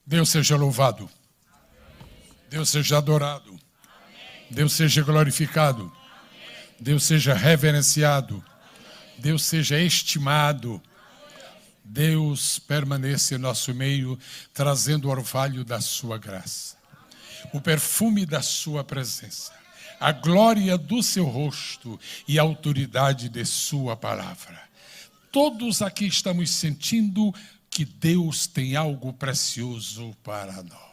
Deus seja louvado. Deus seja adorado. Deus seja glorificado. Deus seja reverenciado. Deus seja estimado. Deus permaneça em nosso meio, trazendo o orvalho da sua graça, o perfume da sua presença, a glória do seu rosto e a autoridade de sua palavra. Todos aqui estamos sentindo que Deus tem algo precioso para nós.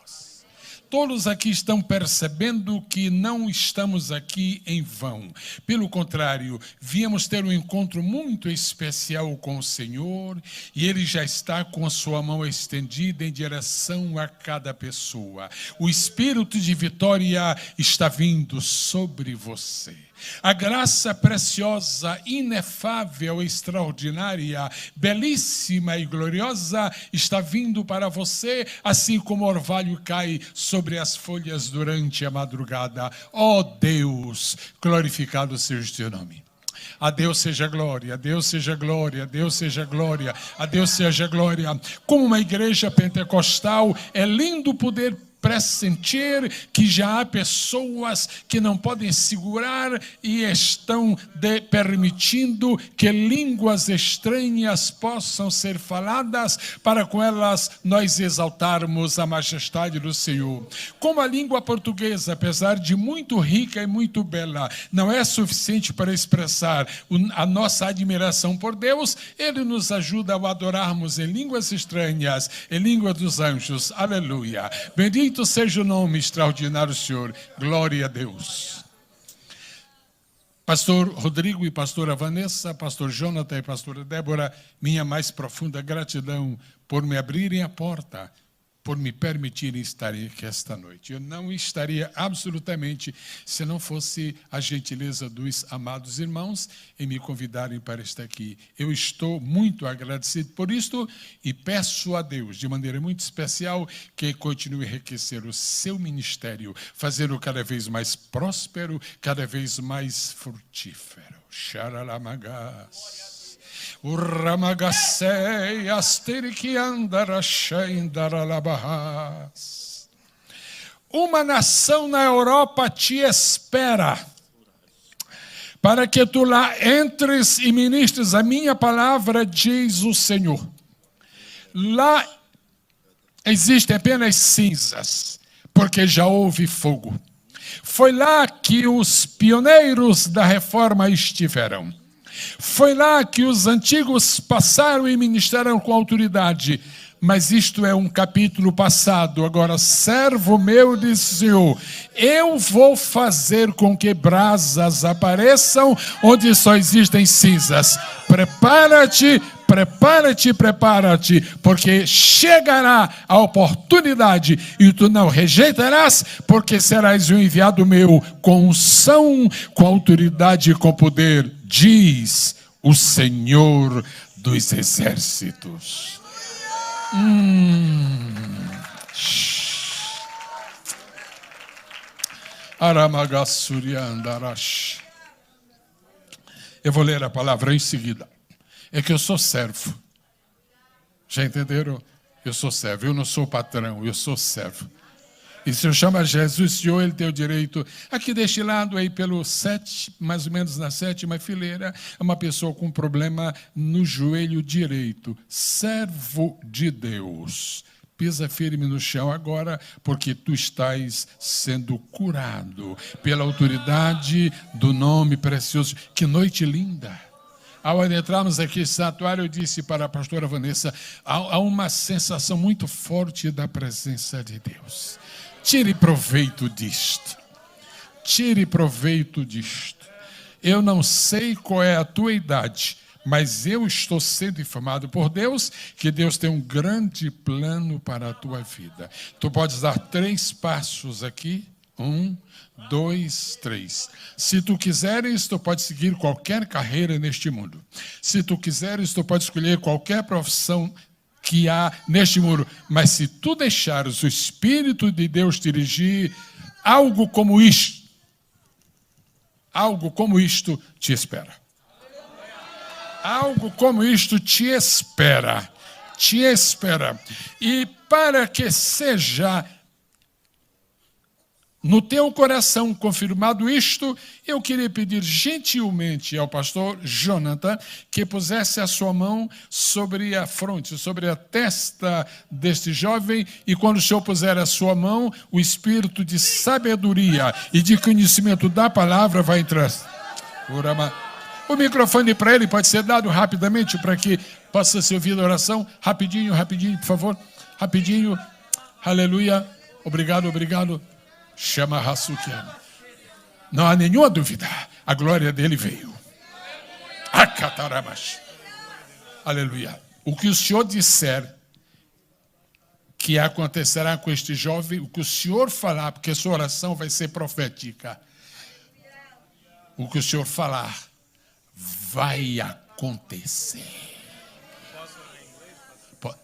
Todos aqui estão percebendo que não estamos aqui em vão. Pelo contrário, viemos ter um encontro muito especial com o Senhor e Ele já está com a sua mão estendida em direção a cada pessoa. O Espírito de vitória está vindo sobre você. A graça preciosa, inefável, extraordinária, belíssima e gloriosa está vindo para você, assim como o orvalho cai sobre as folhas durante a madrugada. Ó Deus, glorificado seja o teu nome. A Deus seja glória, a Deus seja glória, a Deus seja glória, a Deus seja glória. Como uma igreja pentecostal, é lindo poder pressentir que já há pessoas que não podem segurar e estão permitindo que línguas estranhas possam ser faladas para com elas nós exaltarmos a majestade do Senhor. Como a língua portuguesa, apesar de muito rica e muito bela, não é suficiente para expressar a nossa admiração por Deus, Ele nos ajuda a adorarmos em línguas estranhas, em língua dos anjos. Aleluia. Bendito seja o nome extraordinário do Senhor. Glória a Deus. Pastor Rodrigo e pastora Vanessa, pastor Jonathan e pastora Débora, minha mais profunda gratidão por me abrirem a porta, por me permitirem estar aqui esta noite. Eu não estaria absolutamente se não fosse a gentileza dos amados irmãos em me convidarem para estar aqui. Eu estou muito agradecido por isto e peço a Deus, de maneira muito especial, que continue a enriquecer o seu ministério, fazê-lo cada vez mais próspero, cada vez mais frutífero. Xaralamagas. Urramagasei asterique andarashaindaralabahas. Uma nação na Europa te espera para que tu lá entres e ministres a minha palavra, diz o Senhor. Lá existem apenas cinzas, porque já houve fogo. Foi lá que os pioneiros da reforma estiveram. Foi lá que os antigos passaram e ministraram com autoridade. Mas isto é um capítulo passado. Agora, servo meu, disse o Senhor, eu vou fazer com que brasas apareçam onde só existem cinzas. Prepara-te, prepara-te, prepara-te, porque chegará a oportunidade e tu não rejeitarás, porque serás um enviado meu com unção, com autoridade e com poder, diz o Senhor dos Exércitos. Aramagassuriandarash. Eu vou ler a palavra em seguida. É que eu sou servo. Já entenderam? Eu sou servo. Eu não sou patrão, eu sou servo. E se eu chamo Jesus, Senhor, Ele tem o direito. Aqui deste lado, aí pelo 7, mais ou menos na 7ª fileira, é uma pessoa com problema no joelho direito. Servo de Deus. Pisa firme no chão agora, porque tu estás sendo curado pela autoridade do nome precioso. Que noite linda! Ao adentrarmos aqui esse santuário, eu disse para a pastora Vanessa, há uma sensação muito forte da presença de Deus. Tire proveito disto. Tire proveito disto. Eu não sei qual é a tua idade, mas eu estou sendo informado por Deus que Deus tem um grande plano para a tua vida. Tu podes dar 3 passos aqui. 1, 2, 3. Se tu quiseres, tu pode seguir qualquer carreira neste mundo. Se tu quiseres, tu pode escolher qualquer profissão que há neste mundo. Mas se tu deixares o Espírito de Deus dirigir, algo como isto te espera. Algo como isto te espera. Te espera. E para que seja no teu coração confirmado isto, eu queria pedir gentilmente ao pastor Jonathan que pusesse a sua mão sobre a fronte, sobre a testa deste jovem, e quando o senhor puser a sua mão, o espírito de sabedoria e de conhecimento da palavra vai entrar. O microfone para ele pode ser dado rapidamente para que possa ser ouvida a oração. Rapidinho, por favor. Rapidinho. Aleluia. Obrigado. Chama Hasukian. Não há nenhuma dúvida. A glória dele veio. Akatarabash. Aleluia. O que o Senhor disser que acontecerá com este jovem, o que o Senhor falar, porque a sua oração vai ser profética. O que o Senhor falar vai acontecer.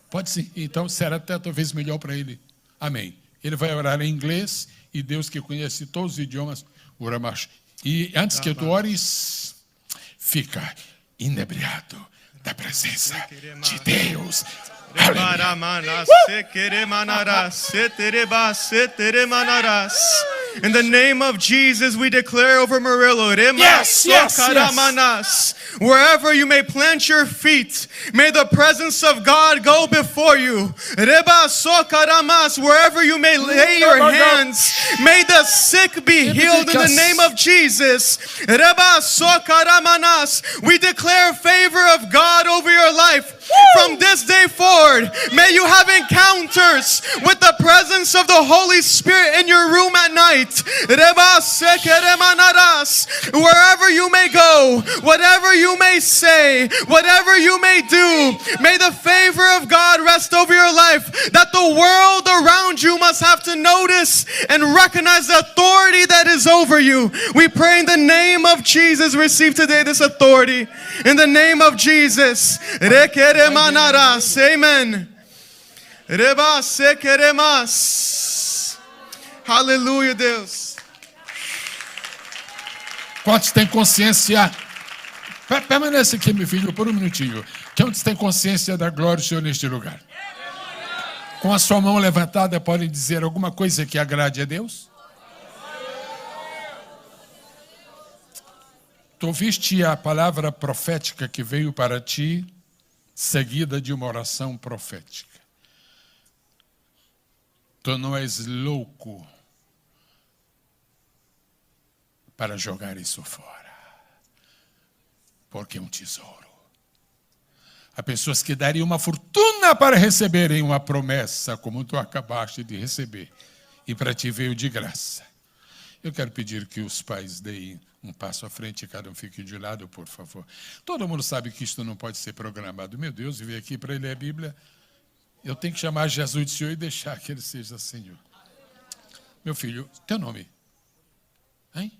Pode sim. Então será até talvez melhor para ele. Amém. Ele vai orar em inglês, e Deus que conhece todos os idiomas, Uramash. E antes que tu ores, fica inebriado da presença de Deus. In the name of Jesus, we declare over Murillo, Yes. Wherever you may plant your feet, may the presence of God go before you. Wherever you may lay your hands, may the sick be healed in the name of Jesus. We declare favor of God over your life. From this day forward, may you have encounters with the presence of the Holy Spirit in your room at night. Wherever you may go, whatever you may say, whatever you may do, may the favor of God rest over your life, that the world around you must have to notice and recognize the authority that is over you. We pray in the name of Jesus, receive today this authority. In the name of Jesus. Amen. Aleluia, Deus. Quantos têm consciência? Permanece aqui, meu filho, por um minutinho. Quantos têm consciência da glória do Senhor neste lugar? Com a sua mão levantada, podem dizer alguma coisa que agrade a Deus? Tu ouviste a palavra profética que veio para ti, seguida de uma oração profética. Tu não és louco para jogar isso fora, porque é um tesouro. Há pessoas que dariam uma fortuna para receberem uma promessa, como tu acabaste de receber, e para ti veio de graça. Eu quero pedir que os pais deem um passo à frente e cada um fique de lado, por favor. Todo mundo sabe que isto não pode ser programado. Meu Deus, eu vim aqui para ler a Bíblia. Eu tenho que chamar Jesus de Senhor e deixar que Ele seja Senhor. Meu filho, teu nome? Hein?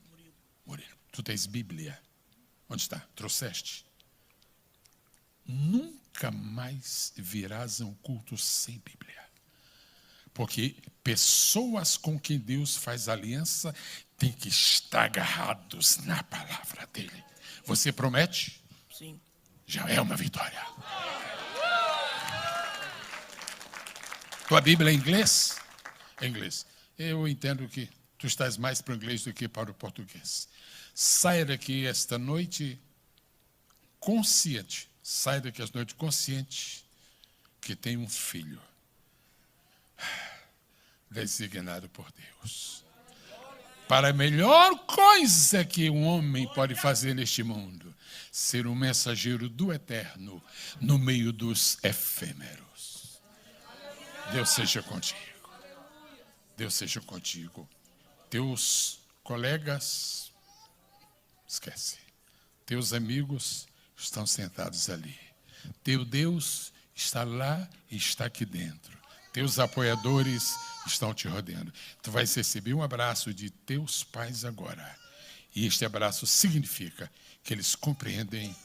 Murilo. Tu tens Bíblia? Onde está? Trouxeste? Nunca mais virás a um culto sem Bíblia. Porque pessoas com quem Deus faz aliança têm que estar agarrados na palavra dele. Você promete? Sim. Já é uma vitória. Tua Bíblia é em inglês? É inglês. Eu entendo que tu estás mais para o inglês do que para o português. Saia daqui esta noite consciente. Saia daqui esta noite consciente que tem um filho designado por Deus para a melhor coisa que um homem pode fazer neste mundo: ser um mensageiro do eterno no meio dos efêmeros. Deus seja contigo. Deus seja contigo. Teus colegas, esquece. Teus amigos estão sentados ali. Teu Deus está lá e está aqui dentro. Teus apoiadores estão te rodeando. Tu vais receber um abraço de teus pais agora. E este abraço significa que eles compreendem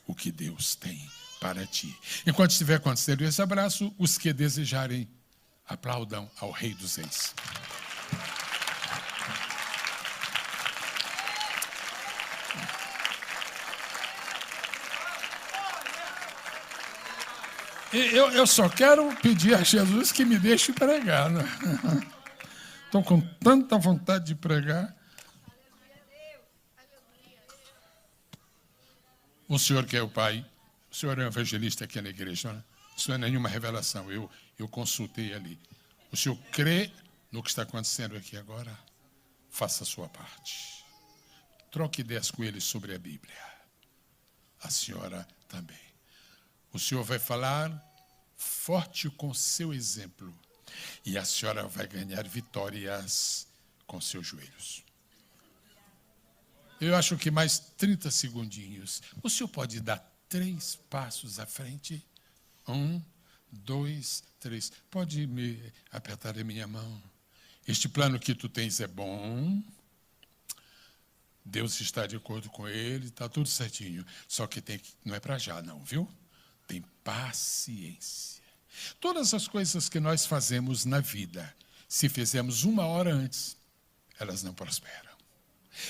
o que Deus tem para ti. Enquanto estiver acontecendo esse abraço, os que desejarem, aplaudam ao Rei dos Reis. Eu só quero pedir a Jesus que me deixe pregar. Né? Estou com tanta vontade de pregar. O senhor que é o pai, o senhor é um evangelista aqui na igreja, né? Isso não é nenhuma revelação, eu consultei ali. O senhor crê no que está acontecendo aqui agora? Faça a sua parte. Troque ideias com ele sobre a Bíblia. A senhora também. O senhor vai falar forte com seu exemplo. E a senhora vai ganhar vitórias com seus joelhos. Eu acho que mais 30 segundinhos. O senhor pode dar 3 passos à frente? 1, 2, 3. Pode me apertar a minha mão? Este plano que tu tens é bom. Deus está de acordo com ele, está tudo certinho. Só que não é para já, não, viu? Tem paciência. Todas as coisas que nós fazemos na vida, se fizermos 1 hora antes, elas não prosperam.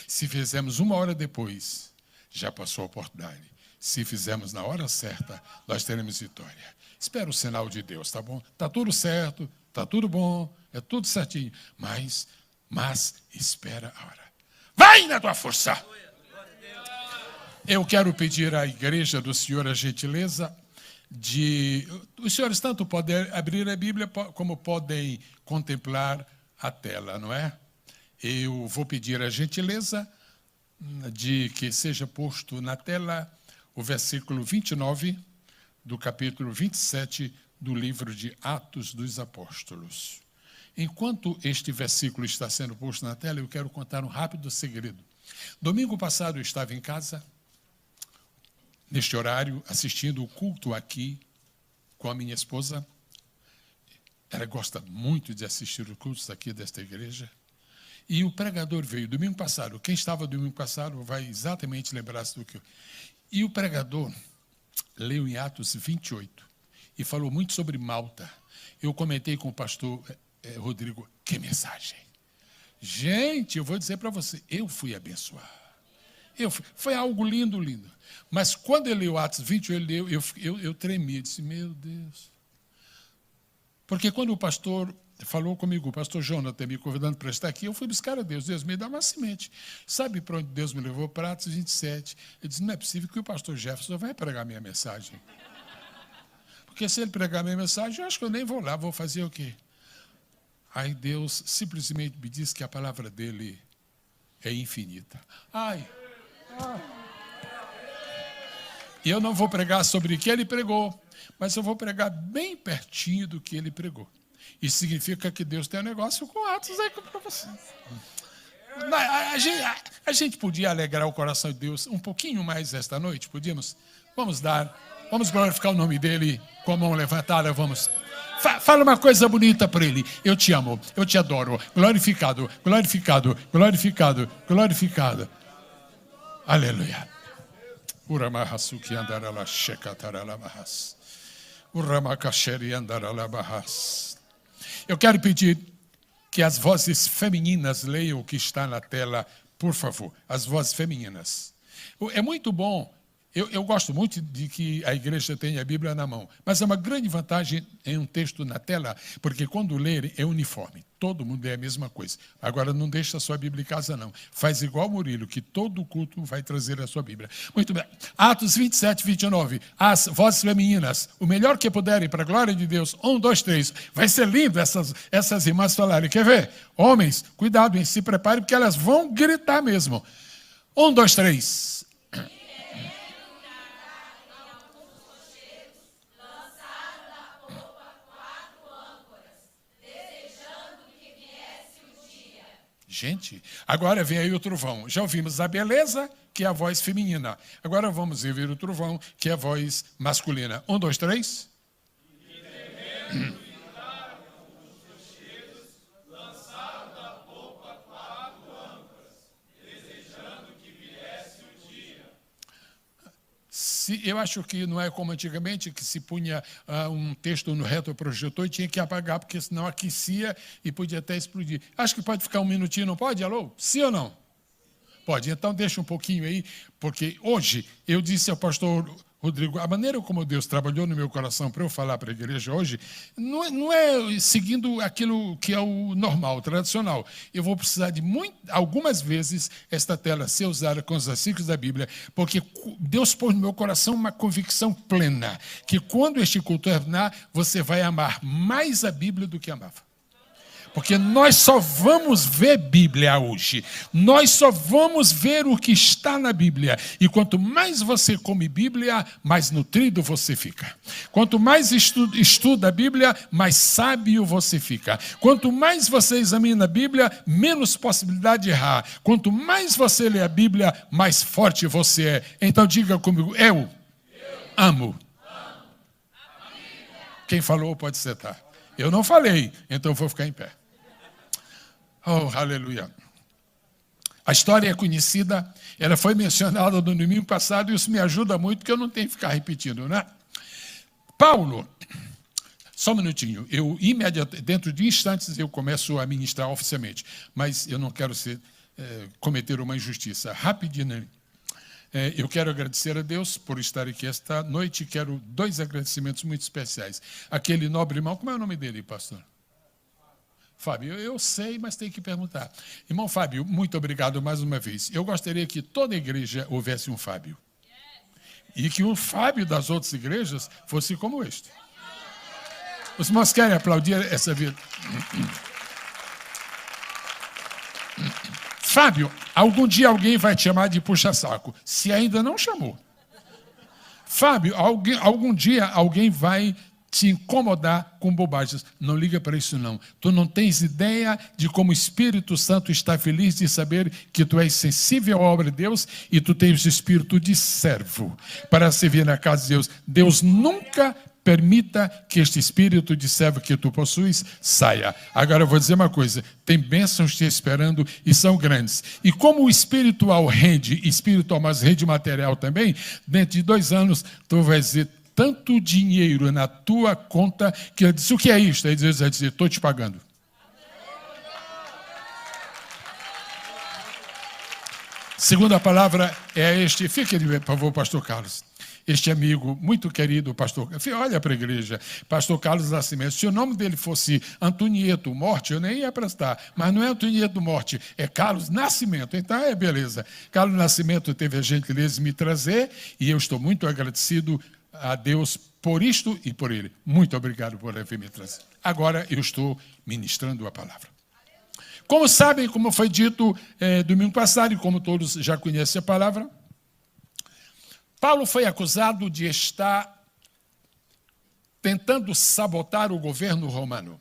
Se fizermos 1 hora depois, já passou a oportunidade. Se fizermos na hora certa, nós teremos vitória. Espera o sinal de Deus, tá bom? Está tudo certo, está tudo bom, é tudo certinho. Mas espera a hora. Vai na tua força! Eu quero pedir à igreja do Senhor a gentileza de... Os senhores tanto podem abrir a Bíblia como podem contemplar a tela, não é? Eu vou pedir a gentileza de que seja posto na tela o versículo 29 do capítulo 27 do livro de Atos dos Apóstolos. Enquanto este versículo está sendo posto na tela, eu quero contar um rápido segredo. Domingo passado eu estava em casa, neste horário, assistindo o culto aqui com a minha esposa. Ela gosta muito de assistir os cultos aqui desta igreja. E o pregador veio domingo passado. Quem estava domingo passado vai exatamente lembrar-se do que eu... E o pregador leu em Atos 28 e falou muito sobre Malta. Eu comentei com o pastor Rodrigo, que mensagem. Gente, eu vou dizer para você, eu fui abençoado. Foi algo lindo, lindo. Mas quando ele leu Atos 28, eu tremi, eu disse, meu Deus. Porque quando o pastor falou comigo, o pastor Jonathan me convidando para estar aqui, eu fui buscar a Deus. Deus me dá uma semente. Sabe para onde Deus me levou? Para Atos 27. Eu disse, não é possível que o pastor Jefferson vai pregar minha mensagem. Porque se ele pregar minha mensagem, eu acho que eu nem vou lá, vou fazer o quê? Aí Deus simplesmente me disse que a palavra dele é infinita. E eu não vou pregar sobre o que ele pregou, mas eu vou pregar bem pertinho do que ele pregou. Isso significa que Deus tem um negócio com Atos aí para você. A gente podia alegrar o coração de Deus um pouquinho mais esta noite? Podíamos? Vamos glorificar o nome dele com a mão levantada, vamos. Fala uma coisa bonita para ele. Eu te amo, eu te adoro. Glorificado, glorificado, glorificado, glorificado. Aleluia. Uramahasuki andarala shekataralabahas. Uramakasheri andaralabahas. Eu quero pedir que as vozes femininas leiam o que está na tela, por favor. As vozes femininas. É muito bom. Eu gosto muito de que a igreja tenha a Bíblia na mão, mas é uma grande vantagem em um texto na tela, porque quando lerem é uniforme, todo mundo é a mesma coisa. Agora não deixa a sua Bíblia em casa não, faz igual Murilo, que todo culto vai trazer a sua Bíblia. Muito bem, Atos 27, 29, as vozes femininas, o melhor que puderem para a glória de Deus, 1, 2, 3, vai ser lindo essas irmãs falarem, quer ver? Homens, cuidado, hein? Se preparem porque elas vão gritar mesmo. 1, 2, 3. Gente, agora vem aí o trovão. Já ouvimos a beleza, que é a voz feminina. Agora vamos ouvir o trovão, que é a voz masculina. 1, 2, 3. Eu acho que não é como antigamente, que se punha um texto no retroprojetor e tinha que apagar, porque senão aquecia e podia até explodir. Acho que pode ficar um minutinho, não pode? Alô? Sim ou não? Pode. Então deixa um pouquinho aí, porque hoje eu disse ao pastor Rodrigo, a maneira como Deus trabalhou no meu coração para eu falar para a igreja hoje, não é seguindo aquilo que é o normal, o tradicional. Eu vou precisar de algumas vezes esta tela ser usada com os versículos da Bíblia, porque Deus pôs no meu coração uma convicção plena, que quando este culto terminar, você vai amar mais a Bíblia do que amava. Porque nós só vamos ver Bíblia hoje. Nós só vamos ver o que está na Bíblia. E quanto mais você come Bíblia, mais nutrido você fica. Quanto mais estuda a Bíblia, mais sábio você fica. Quanto mais você examina a Bíblia, menos possibilidade de errar. Quanto mais você lê a Bíblia, mais forte você é. Então diga comigo, eu amo. Quem falou pode sentar. Eu não falei, então vou ficar em pé. Oh, aleluia. A história é conhecida, ela foi mencionada no domingo passado, e isso me ajuda muito, porque eu não tenho que ficar repetindo, né? Paulo, só um minutinho, dentro de instantes eu começo a ministrar oficialmente, mas eu não quero cometer uma injustiça. Rapidinho, eu quero agradecer a Deus por estar aqui esta noite, quero 2 agradecimentos muito especiais. Aquele nobre irmão, como é o nome dele, pastor? Fábio, eu sei, mas tem que perguntar. Irmão Fábio, muito obrigado mais uma vez. Eu gostaria que toda igreja houvesse um Fábio. E que o Fábio das outras igrejas fosse como este. Os irmãos querem aplaudir essa vida? Fábio, algum dia alguém vai te chamar de puxa-saco, se ainda não chamou. Fábio, algum dia alguém vai te incomodar com bobagens. Não liga para isso, não. Tu não tens ideia de como o Espírito Santo está feliz de saber que tu és sensível à obra de Deus e tu tens o espírito de servo para servir na casa de Deus. Deus nunca permita que este espírito de servo que tu possuis saia. Agora eu vou dizer uma coisa, tem bênçãos te esperando e são grandes. E como o espiritual rende, mas rende material também, dentro de 2 anos tu vais dizer, tanto dinheiro na tua conta, que ele disse, o que é isso? Aí Deus vai dizer, estou te pagando. Segunda palavra é este, fique de pé, por favor, pastor Carlos. Este amigo muito querido, pastor, olha para a igreja, pastor Carlos Nascimento, se o nome dele fosse Antonieto Morte, eu nem ia prestar, mas não é Antonieto Morte, é Carlos Nascimento, então é beleza. Carlos Nascimento teve a gentileza de me trazer, e eu estou muito agradecido a Deus por isto e por ele. Muito obrigado por haver me trazido. Agora eu estou ministrando a palavra. Como sabem, como foi dito domingo passado, e como todos já conhecem a palavra, Paulo foi acusado de estar tentando sabotar o governo romano.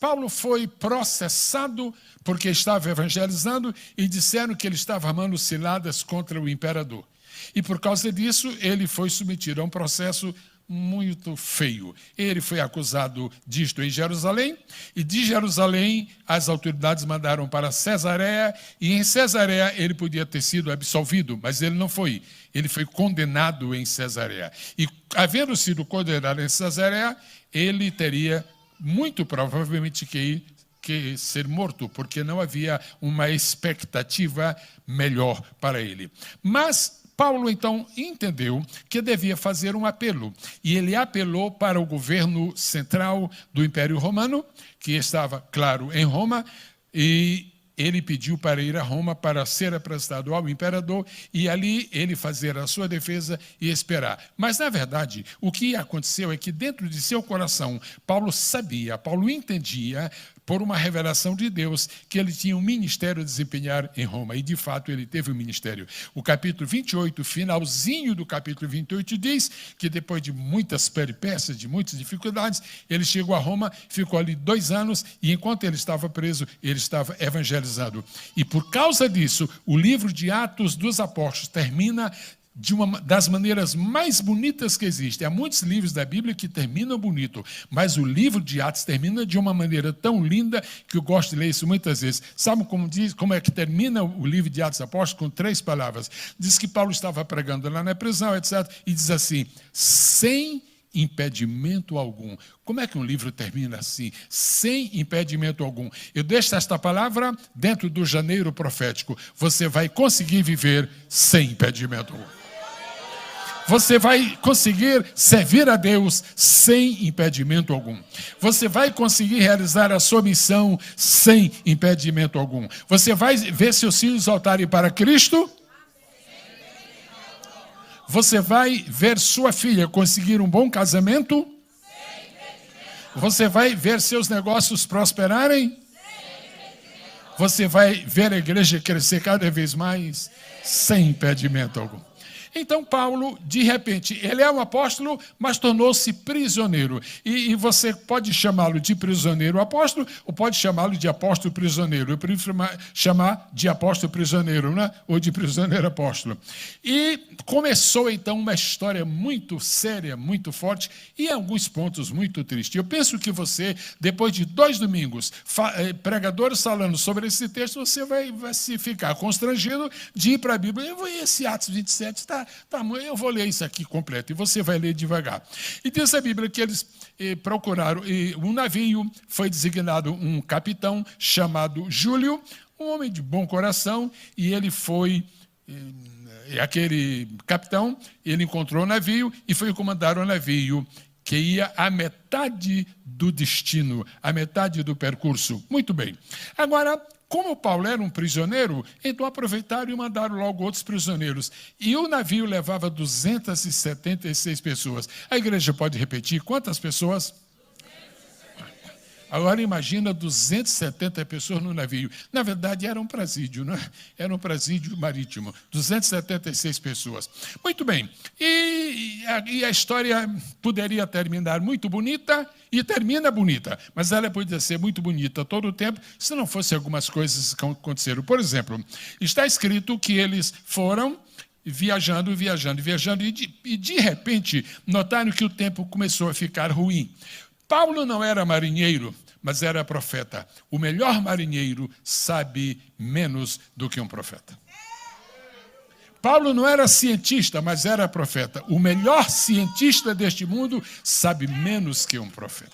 Paulo foi processado porque estava evangelizando e disseram que ele estava armando ciladas contra o imperador. E por causa disso, ele foi submetido a um processo muito feio. Ele foi acusado disto em Jerusalém, e de Jerusalém as autoridades mandaram para Cesareia, e em Cesareia ele podia ter sido absolvido, mas ele não foi. Ele foi condenado em Cesareia. E, havendo sido condenado em Cesareia, ele teria muito provavelmente que ser morto, porque não havia uma expectativa melhor para ele. Mas Paulo, então, entendeu que devia fazer um apelo. E ele apelou para o governo central do Império Romano, que estava, claro, em Roma, e ele pediu para ir a Roma para ser apresentado ao imperador e ali ele fazer a sua defesa e esperar. Mas, na verdade, o que aconteceu é que dentro de seu coração, Paulo sabia, Paulo entendia, por uma revelação de Deus, que ele tinha um ministério a desempenhar em Roma. E, de fato, ele teve um ministério. O capítulo 28, finalzinho do capítulo 28, diz que depois de muitas peripécias, de muitas dificuldades, ele chegou a Roma, ficou ali 2 anos, e enquanto ele estava preso, ele estava evangelizando. E, por causa disso, o livro de Atos dos Apóstolos termina de uma das maneiras mais bonitas que existe. Há muitos livros da Bíblia que terminam bonito, mas o livro de Atos termina de uma maneira tão linda que eu gosto de ler isso muitas vezes. Sabe como é que termina o livro de Atos Apóstolos? Com 3 palavras. Diz que Paulo estava pregando lá na prisão, etc., e diz assim, sem impedimento algum. Como é que um livro termina assim? Sem impedimento algum. Eu deixo esta palavra dentro do janeiro profético. Você vai conseguir viver sem impedimento algum. Você vai conseguir servir a Deus sem impedimento algum. Você vai conseguir realizar a sua missão sem impedimento algum. Você vai ver seus filhos voltarem para Cristo. Você vai ver sua filha conseguir um bom casamento. Você vai ver seus negócios prosperarem. Você vai ver a igreja crescer cada vez mais sem impedimento algum. Então, Paulo, de repente, ele é um apóstolo, mas tornou-se prisioneiro. E você pode chamá-lo de prisioneiro apóstolo, ou pode chamá-lo de apóstolo prisioneiro. Eu prefiro chamar de apóstolo prisioneiro, né? Ou de prisioneiro apóstolo. E começou, então, uma história muito séria, muito forte, e em alguns pontos muito triste. Eu penso que você, depois de 2 domingos, pregadores falando sobre esse texto, você vai se ficar constrangido de ir para a Bíblia. Esse Atos 27 eu vou ler isso aqui completo, e você vai ler devagar. E diz a Bíblia que eles procuraram, um navio, foi designado um capitão chamado Júlio, um homem de bom coração, e ele foi, aquele capitão, ele encontrou o navio e foi comandar o navio que ia à metade do destino, à metade do percurso. Muito bem. Agora, como Paulo era um prisioneiro, então aproveitaram e mandaram logo outros prisioneiros. E o navio levava 276 pessoas. A igreja pode repetir quantas pessoas? Agora imagina 270 pessoas no navio. Na verdade, era um presídio, né? Era um presídio marítimo. 276 pessoas. Muito bem. E a história poderia terminar muito bonita, e termina bonita, mas ela poderia ser muito bonita todo o tempo, se não fosse algumas coisas que aconteceram. Por exemplo, está escrito que eles foram viajando, e de repente notaram que o tempo começou a ficar ruim. Paulo não era marinheiro, mas era profeta. O melhor marinheiro sabe menos do que um profeta. Paulo não era cientista, mas era profeta. O melhor cientista deste mundo sabe menos que um profeta.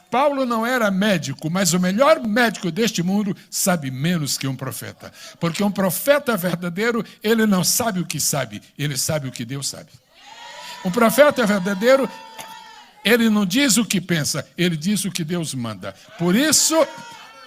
Paulo não era médico, mas o melhor médico deste mundo sabe menos que um profeta. Porque um profeta verdadeiro, ele não sabe o que sabe, ele sabe o que Deus sabe. Um profeta verdadeiro, ele não diz o que pensa, ele diz o que Deus manda. Por isso,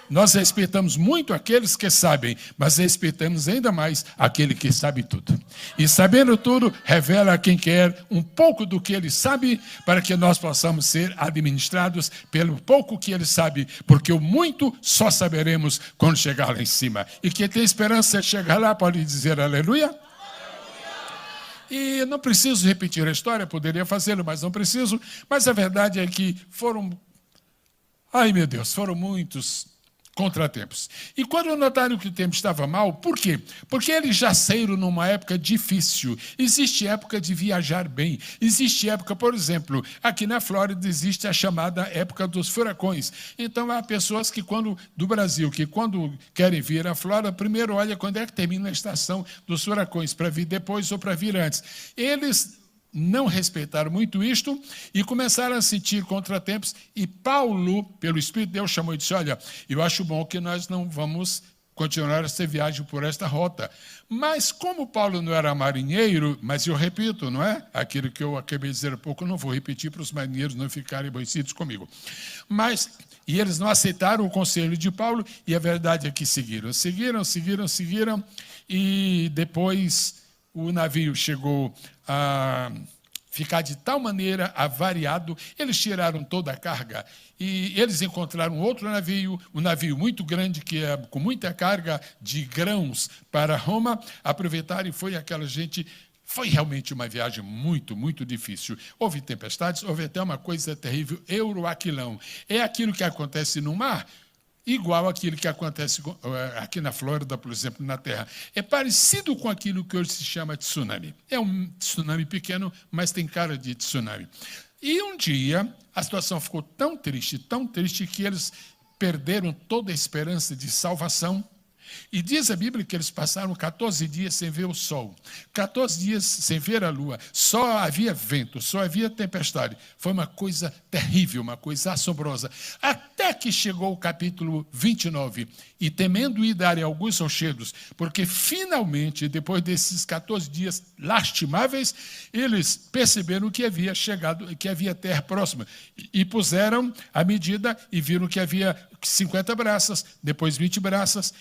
nós respeitamos muito aqueles que sabem, mas respeitamos ainda mais aquele que sabe tudo. E sabendo tudo, revela a quem quer um pouco do que ele sabe, para que nós possamos ser administrados pelo pouco que ele sabe, porque o muito só saberemos quando chegar lá em cima. E quem tem esperança de chegar lá pode dizer aleluia. E não preciso repetir a história, poderia fazê-lo, mas não preciso. Mas a verdade é que foram muitos contratempos. E quando notaram que o tempo estava mal, por quê? Porque eles já saíram numa época difícil. Existe época de viajar bem. Existe época, por exemplo, aqui na Flórida existe a chamada época dos furacões. Então há pessoas do Brasil que quando querem vir à Flórida, primeiro olha quando é que termina a estação dos furacões, para vir depois ou para vir antes. Eles não respeitaram muito isto e começaram a sentir contratempos. E Paulo, pelo Espírito de Deus, chamou e disse: olha, eu acho bom que nós não vamos continuar essa viagem por esta rota. Mas como Paulo não era marinheiro, mas eu repito, não é? Aquilo que eu acabei de dizer há pouco, eu não vou repetir para os marinheiros não ficarem aborrecidos comigo. E eles não aceitaram o conselho de Paulo, e a verdade é que seguiram, e depois o navio chegou a ficar de tal maneira avariado, eles tiraram toda a carga e eles encontraram outro navio, um navio muito grande, que é com muita carga de grãos para Roma. Aproveitaram e foi aquela gente. Foi realmente uma viagem muito, muito difícil. Houve tempestades, houve até uma coisa terrível, euroaquilão. É aquilo que acontece no mar, igual aquilo que acontece aqui na Flórida, por exemplo, na Terra. É parecido com aquilo que hoje se chama de tsunami. É um tsunami pequeno, mas tem cara de tsunami. E um dia, a situação ficou tão triste, que eles perderam toda a esperança de salvação, E diz a Bíblia que eles passaram 14 dias sem ver o sol, 14 dias sem ver a lua, só havia vento, só havia tempestade. Foi uma coisa terrível, uma coisa assombrosa. Até que chegou o capítulo 29, e temendo ir darem alguns rochedos, porque finalmente, depois desses 14 dias lastimáveis, eles perceberam que havia chegado, que havia terra próxima, e puseram a medida e viram que havia 50 braças, depois 20 braças,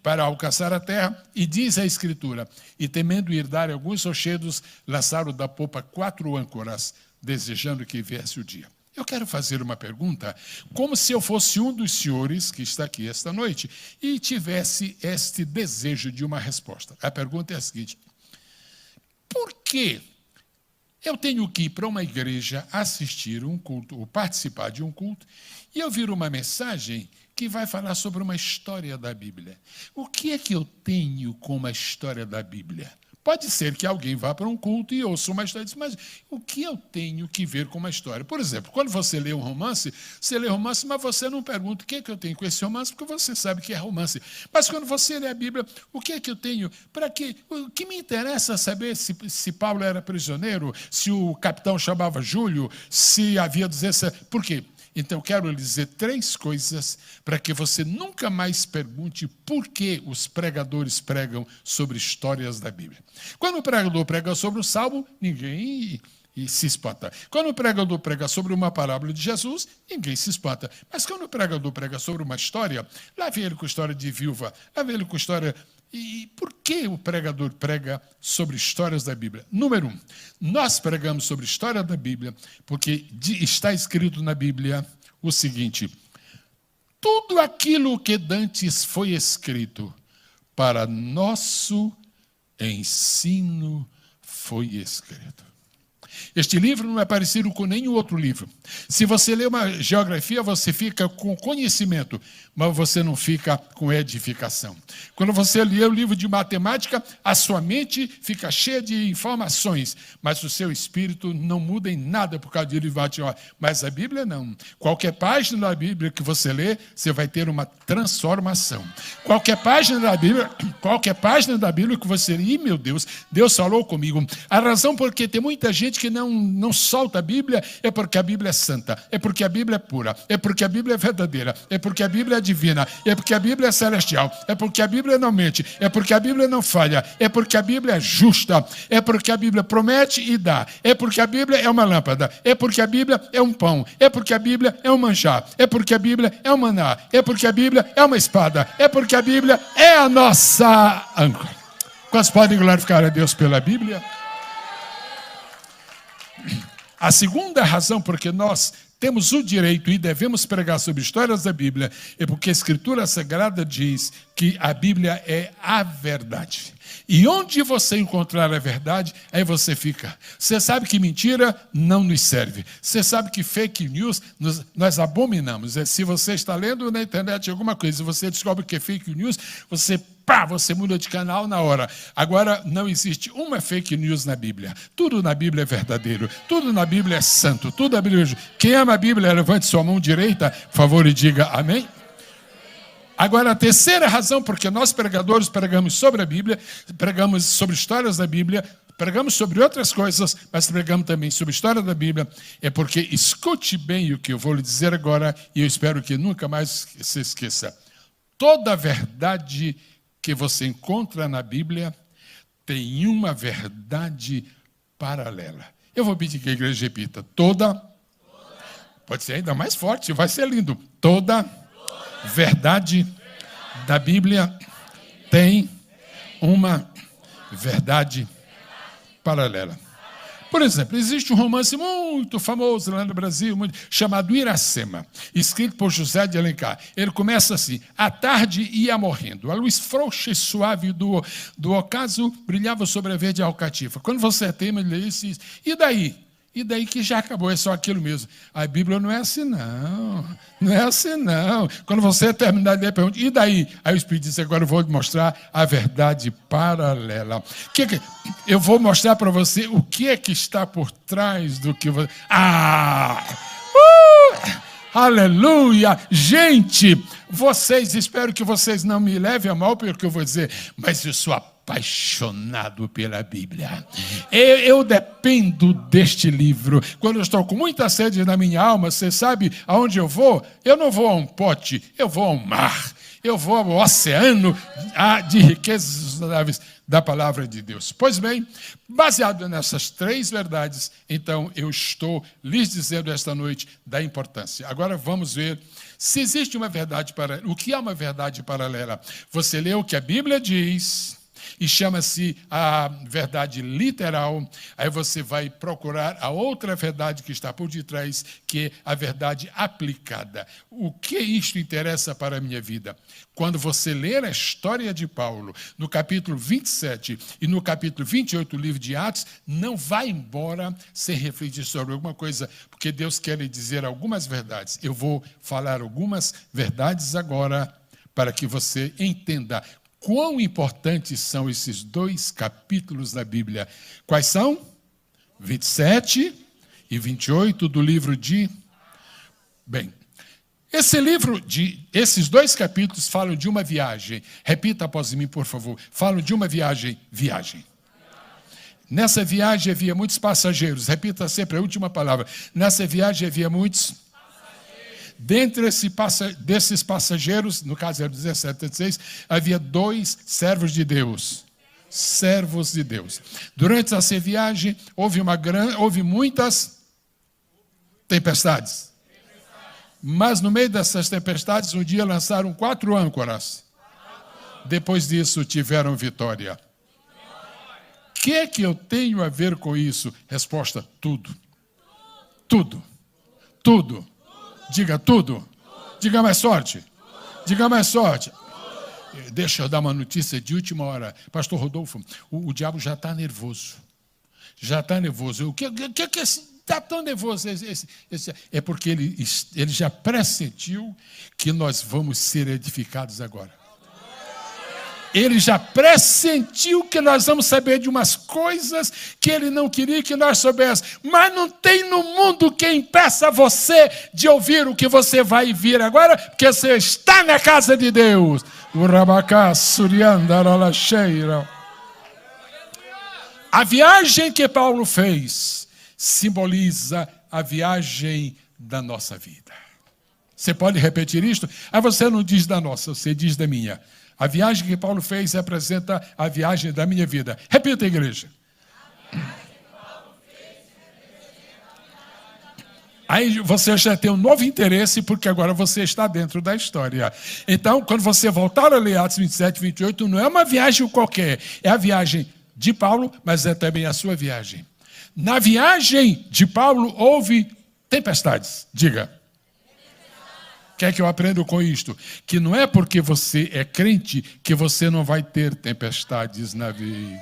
para alcançar a terra, e diz a Escritura, e temendo ir dar alguns rochedos, lançaram da popa 4 âncoras, desejando que viesse o dia. Eu quero fazer uma pergunta, como se eu fosse um dos senhores que está aqui esta noite, e tivesse este desejo de uma resposta. A pergunta é a seguinte: por que eu tenho que ir para uma igreja assistir um culto, ou participar de um culto, e ouvir uma mensagem que vai falar sobre uma história da Bíblia? O que é que eu tenho com uma história da Bíblia? Pode ser que alguém vá para um culto e ouça uma história, mas o que eu tenho que ver com uma história? Por exemplo, quando você lê um romance, você lê romance, mas você não pergunta o que é que eu tenho com esse romance, porque você sabe que é romance. Mas quando você lê a Bíblia, o que é que eu tenho? Para quê? O que me interessa saber se Paulo era prisioneiro, se o capitão chamava Júlio, se havia 17... Por quê? Então, quero lhe dizer 3 coisas para que você nunca mais pergunte por que os pregadores pregam sobre histórias da Bíblia. Quando o pregador prega sobre o Salmo, ninguém se espanta. Quando o pregador prega sobre uma parábola de Jesus, ninguém se espanta. Mas quando o pregador prega sobre uma história, lá vem ele com história de viúva, lá vem ele com história... E por que o pregador prega sobre histórias da Bíblia? Número 1, nós pregamos sobre história da Bíblia porque está escrito na Bíblia o seguinte: tudo aquilo que dantes foi escrito para nosso ensino foi escrito. Este livro não é parecido com nenhum outro livro. Se você lê uma geografia, você fica com conhecimento, mas você não fica com edificação. Quando você lê o livro de matemática, a sua mente fica cheia de informações, mas o seu espírito não muda em nada por causa de livro. Mas a Bíblia não. Qualquer página da Bíblia que você lê, você vai ter uma transformação. Qualquer página da Bíblia que você lê, meu Deus, Deus falou comigo. A razão porque tem muita gente que não solta a Bíblia é porque a Bíblia é santa, é porque a Bíblia é pura, é porque a Bíblia é verdadeira, é porque a Bíblia é divina, é porque a Bíblia é celestial, é porque a Bíblia não mente, é porque a Bíblia não falha, é porque a Bíblia é justa, é porque a Bíblia promete e dá, é porque a Bíblia é uma lâmpada, é porque a Bíblia é um pão, é porque a Bíblia é um manjar, é porque a Bíblia é um maná, é porque a Bíblia é uma espada, é porque a Bíblia é a nossa âncora. Quantos podem glorificar a Deus pela Bíblia? A segunda razão porque nós temos o direito e devemos pregar sobre histórias da Bíblia é porque a Escritura Sagrada diz que a Bíblia é a verdade. E onde você encontrar a verdade, aí você fica. Você sabe que mentira não nos serve. Você sabe que fake news nós abominamos. Se você está lendo na internet alguma coisa e você descobre que é fake news, você muda de canal na hora. Agora, não existe uma fake news na Bíblia. Tudo na Bíblia é verdadeiro. Tudo na Bíblia é santo. Tudo na Bíblia é... Quem ama a Bíblia, levante sua mão direita, por favor, e diga amém. Agora, a terceira razão, porque nós pregadores pregamos sobre a Bíblia, pregamos sobre histórias da Bíblia, pregamos sobre outras coisas, mas pregamos também sobre a história da Bíblia, é porque, escute bem o que eu vou lhe dizer agora, e eu espero que nunca mais se esqueça. Toda verdade que você encontra na Bíblia tem uma verdade paralela. Eu vou pedir que a igreja repita. Pode ser ainda mais forte, vai ser lindo. Toda verdade da Bíblia tem uma verdade paralela. Por exemplo, existe um romance muito famoso lá no Brasil, chamado Iracema, escrito por José de Alencar. Ele começa assim: à tarde ia morrendo, a luz frouxa e suave do ocaso brilhava sobre a verde alcatifa. Quando você tema, ele diz: e daí? E daí que já acabou, é só aquilo mesmo. A Bíblia não é assim, não. Não é assim, não. Quando você terminar de ler, pergunta, e daí? Aí o Espírito diz: agora eu vou te mostrar a verdade paralela. Eu vou mostrar para você o que é que está por trás do que você... Aleluia! Gente, espero que vocês não me levem a mal pelo que eu vou dizer, mas eu sou apaixonado pela Bíblia. Eu dependo deste livro. Quando eu estou com muita sede na minha alma, você sabe aonde eu vou? Eu não vou a um pote, eu vou ao mar. Eu vou ao oceano de riquezas da palavra de Deus. Pois bem, baseado nessas 3 verdades, então eu estou lhes dizendo esta noite da importância. Agora vamos ver se existe uma verdade paralela. O que é uma verdade paralela? Você lê o que a Bíblia diz e chama-se a verdade literal, aí você vai procurar a outra verdade que está por detrás, que é a verdade aplicada. O que isto interessa para a minha vida? Quando você ler a história de Paulo, no capítulo 27 e no capítulo 28 do livro de Atos, não vai embora sem refletir sobre alguma coisa, porque Deus quer lhe dizer algumas verdades. Eu vou falar algumas verdades agora, para que você entenda quão importantes são esses 2 capítulos da Bíblia. Quais são? 27 e 28 do livro de... Bem, esses 2 capítulos falam de uma viagem. Repita após mim, por favor. Falam de uma viagem. Nessa viagem havia muitos passageiros. Repita sempre a última palavra. Nessa viagem havia muitos... Dentre desses passageiros, no caso era 17 e 16, havia 2 servos de Deus. Servos de Deus. Durante essa viagem, houve muitas tempestades. Mas no meio dessas tempestades, um dia lançaram 4 âncoras. Depois disso, tiveram vitória. O que eu tenho a ver com isso? Resposta: tudo. Tudo. Tudo. Diga tudo. Diga mais sorte. Diga mais sorte. Deixa eu dar uma notícia de última hora. Pastor Rodolfo, o diabo já está nervoso. Já está nervoso. O que está tão nervoso? É porque ele já pressentiu que nós vamos ser edificados agora. Ele já pressentiu que nós vamos saber de umas coisas que ele não queria que nós soubéssemos. Mas não tem no mundo quem impeça você de ouvir o que você vai vir agora, porque você está na casa de Deus. A viagem que Paulo fez simboliza a viagem da nossa vida. Você pode repetir isto? Você não diz da nossa, você diz da minha. A viagem que Paulo fez representa a viagem da minha vida. Repita, igreja. Aí você já tem um novo interesse, porque agora você está dentro da história. Então, quando você voltar a ler Atos 27 e 28, não é uma viagem qualquer. É a viagem de Paulo, mas é também a sua viagem. Na viagem de Paulo houve tempestades. Diga. O que é que eu aprendo com isto? Que não é porque você é crente que você não vai ter tempestades na vida.